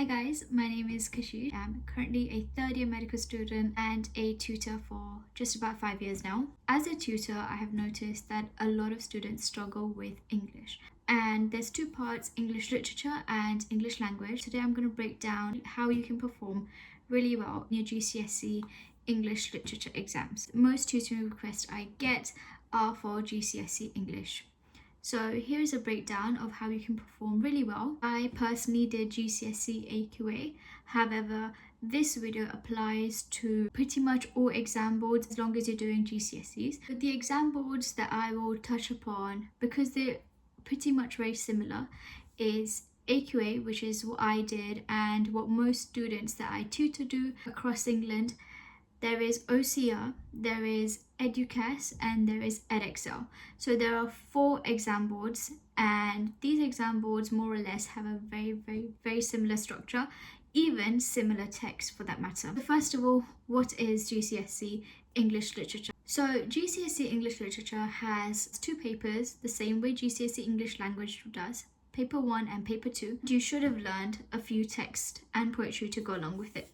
guys, my name is Kashish. I'm currently a third year medical student and a tutor for just about 5 years now. As a tutor, I have noticed that a lot of students struggle with English. And there's two parts, English literature and English language. Today I'm going to break down how you can perform really well in your GCSE English literature exams. Most tutoring requests I get are for GCSE English. So here's a breakdown of how you can perform really well. I personally did GCSE AQA. However, this video applies to pretty much all exam boards as long as you're doing GCSEs. But the exam boards that I will touch upon, because they're pretty much very similar, is AQA, which is what I did and what most students that I tutor do across England. There is OCR, there is EduCAS, and there is EdExcel. So there are 4 exam boards, and these exam boards more or less have a very similar structure, even similar text for that matter. So first of all, what is GCSE English Literature? So GCSE English Literature has 2 papers, the same way GCSE English Language does. Paper 1 and Paper 2. You should have learned a few text and poetry to go along with it.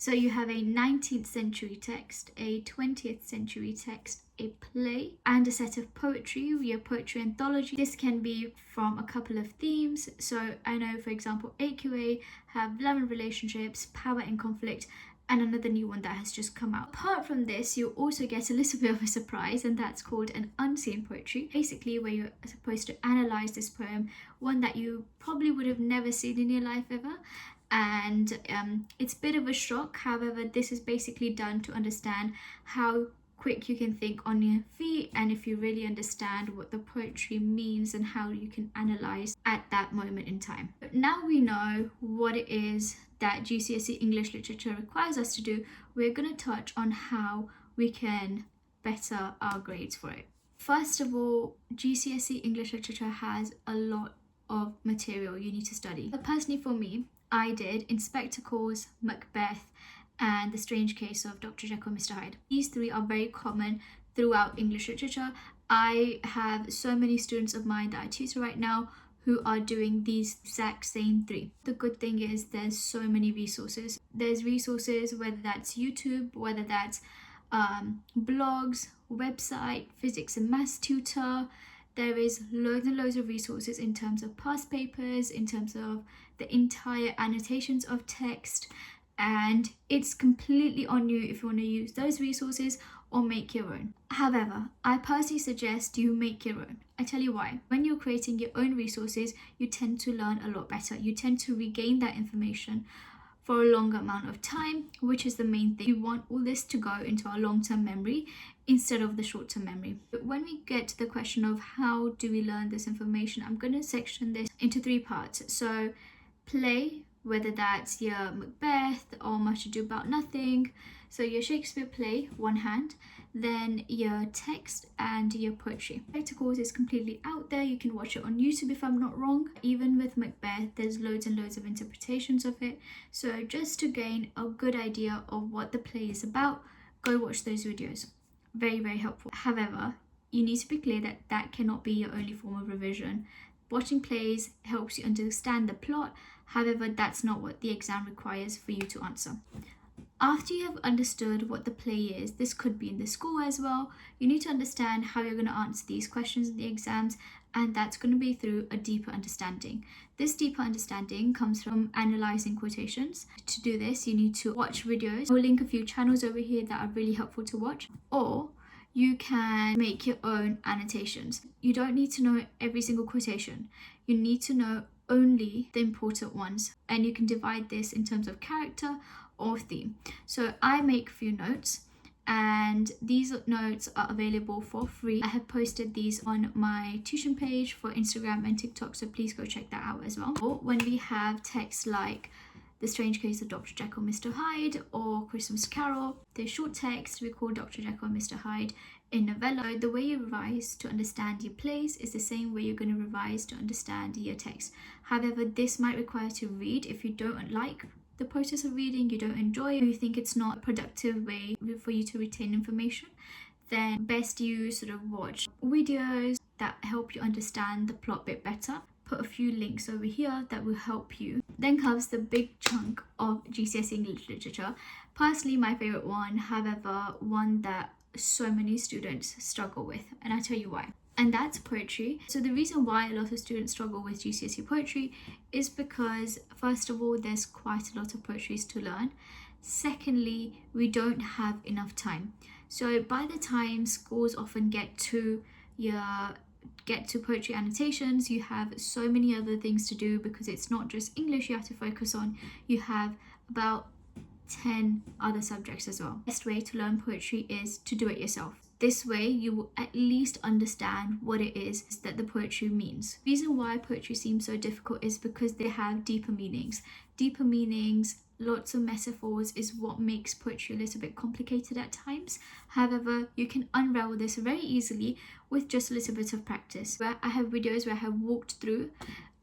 So you have a 19th century text, a 20th century text, a play, and a set of poetry, your poetry anthology. This can be from a couple of themes. So I know, for example, AQA have love and relationships, power and conflict, and another new one that has just come out. Apart from this, you also get a little bit of a surprise, and that's called an unseen poetry. Basically, where you're supposed to analyze this poem, one that you probably would have never seen in your life ever. And it's a bit of a shock. However, this is basically done to understand how quick you can think on your feet, and if you really understand what the poetry means and how you can analyze at that moment in time. But now we know what it is that GCSE English Literature requires us to do, we're going to touch on how we can better our grades for it. First of all, GCSE English Literature has a lot of material you need to study. But personally for me, I did In Spectacles, Macbeth, and The Strange Case of Dr. Jekyll and Mr. Hyde. These 3 are very common throughout English literature. I have so many students of mine that I tutor right now who are doing these exact same 3. The good thing is there's so many resources. There's resources, whether that's YouTube, whether that's blogs, website, physics and maths tutor. There is loads and loads of resources in terms of past papers, in terms of the entire annotations of text, and it's completely on you if you want to use those resources or make your own. However, I personally suggest you make your own. I tell you why. When you're creating your own resources, you tend to learn a lot better. You tend to regain that information for a longer amount of time, which is the main thing. You want all this to go into our long-term memory instead of the short-term memory. But when we get to the question of how do we learn this information, I'm going to section this into 3 parts. So play, whether that's your Macbeth or Much Ado About Nothing, so your Shakespeare play, one hand, then your text and your poetry. Spectacles is completely out there. You can watch it on YouTube if I'm not wrong. Even with Macbeth, there's loads and loads of interpretations of it. So just to gain a good idea of what the play is about, go watch those videos. Very helpful. However, you need to be clear that that cannot be your only form of revision. Watching plays helps you understand the plot. However, that's not what the exam requires for you to answer. After you have understood what the play is, this could be in the school as well, you need to understand how you're going to answer these questions in the exams, and that's going to be through a deeper understanding. This deeper understanding comes from analyzing quotations. To do this, you need to watch videos. I'll link a few channels over here that are really helpful to watch, or you can make your own annotations. You don't need to know every single quotation. You need to know only the important ones, and you can divide this in terms of character or theme. So I make a few notes, and these notes are available for free. I have posted these on my tuition page for Instagram and TikTok, so please go check that out as well. Or when we have texts like The Strange Case of Dr. Jekyll and Mr. Hyde or Christmas Carol, they're short text. We call Dr. Jekyll and Mr. Hyde in novella. The way you revise to understand your plays is the same way you're going to revise to understand your text. However, this might require to read if you don't like the process of reading, you don't enjoy it, you think it's not a productive way for you to retain information, then best you sort of watch videos that help you understand the plot a bit better. put a few links over here that will help you. Then comes the big chunk of GCSE English literature. Personally, my favorite one, however, one that so many students struggle with, and I'll tell you why. And that's poetry. So the reason why a lot of students struggle with GCSE poetry is because, first of all, there's quite a lot of poetries to learn. Secondly, we don't have enough time. So by the time schools often get to poetry annotations, you have so many other things to do, because it's not just English you have to focus on. You have about 10 other subjects as well. The best way to learn poetry is to do it yourself. This way you will at least understand what it is that the poetry means. The reason why poetry seems so difficult is because they have deeper meanings. Deeper meanings, lots of metaphors is what makes poetry a little bit complicated at times. However, you can unravel this very easily with just a little bit of practice. Where I have videos where I have walked through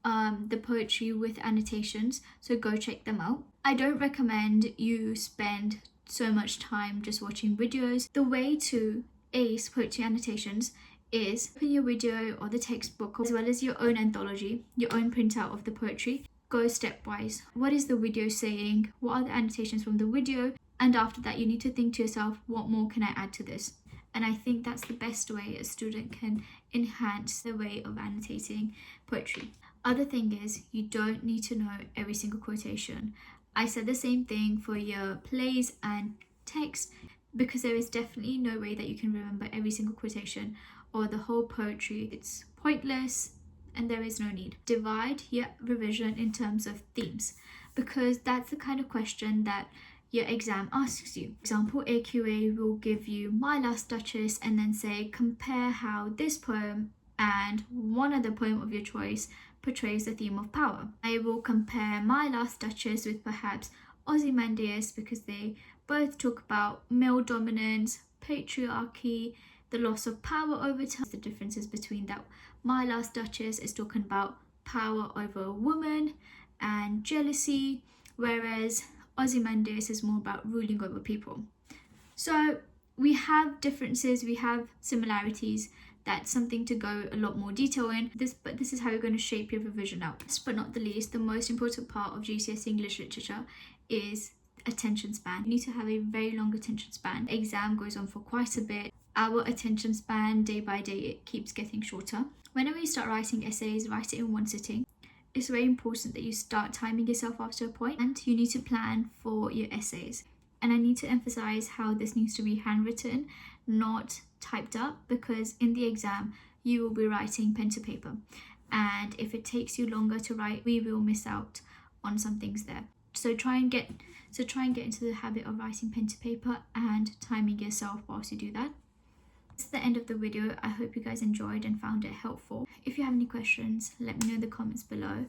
the poetry with annotations, so go check them out. I don't recommend you spend so much time just watching videos. The way to ace poetry annotations is open your video or the textbook, as well as your own anthology, your own printout of the poetry. Go stepwise. What is the video saying? What are the annotations from the video? And after that, you need to think to yourself, what more can I add to this? And I think that's the best way a student can enhance their way of annotating poetry. Other thing is, you don't need to know every single quotation. I said the same thing for your plays and text, because there is definitely no way that you can remember every single quotation or the whole poetry. It's pointless and there is no need. Divide your revision in terms of themes, because that's the kind of question that your exam asks you. For example, AQA will give you My Last Duchess and then say, compare how this poem and one other poem of your choice portrays the theme of power. I will compare My Last Duchess with perhaps Ozymandias, because they both talk about male dominance, patriarchy, the loss of power over time. The differences between that, My Last Duchess is talking about power over a woman and jealousy, whereas Ozymandias is more about ruling over people. So we have differences, we have similarities. That's something to go a lot more detail in. But this is how you're going to shape your revision out. Last but not the least, the most important part of GCSE English literature is attention span. You need to have a very long attention span. The exam goes on for quite a bit. Our attention span, day by day, it keeps getting shorter. Whenever you start writing essays, write it in one sitting. It's very important that you start timing yourself after a point, and you need to plan for your essays. And I need to emphasize how this needs to be handwritten, not typed up, because in the exam you will be writing pen to paper, and if it takes you longer to write, we will miss out on some things there. So try and get into the habit of writing pen to paper and timing yourself whilst you do that. That's the end of the video. I hope you guys enjoyed and found it helpful. If you have any questions, let me know in the comments below.